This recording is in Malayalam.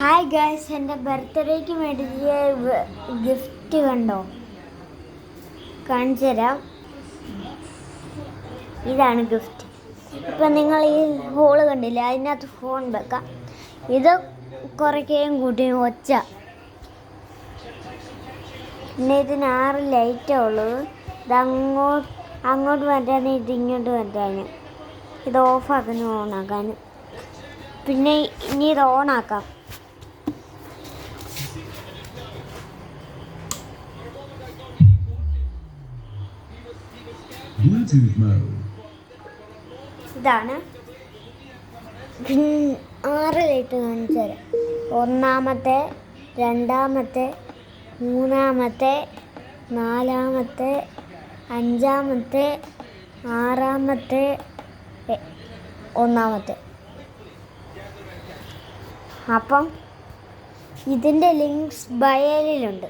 ഹായ് ഗൈസ്, എൻ്റെ ബർത്ത്ഡേക്ക് മേടിച്ച ഗിഫ്റ്റ് കണ്ടോ? കാണിച്ചു തരാം. ഇതാണ് ഗിഫ്റ്റ്. ഇപ്പം നിങ്ങൾ ഈ ഹോള് കണ്ടില്ലേ, അതിനകത്ത് ഫോൺ വെക്കാം. ഇത് കുറയ്ക്കുകയും കൂട്ടിയും ഒച്ച. പിന്നെ ഇതിന് 6 ലൈറ്റേ ഉള്ളത്. ഇത് അങ്ങോട്ട് മാറ്റാനും ഇത് ഇങ്ങോട്ട് മാറ്റാനും, ഇത് ഓഫാക്കാനും ഓണാക്കാനും. പിന്നെ ഇനി ഇത് ഓണാക്കാം. ഇതാണ് 6 ലൈറ്റ് കാണിച്ചു തരാം. 1, 2, 3, 4, 5, 6, 1. അപ്പം ഇതിൻ്റെ ലിങ്ക്സ് ബയോയിലുണ്ട്.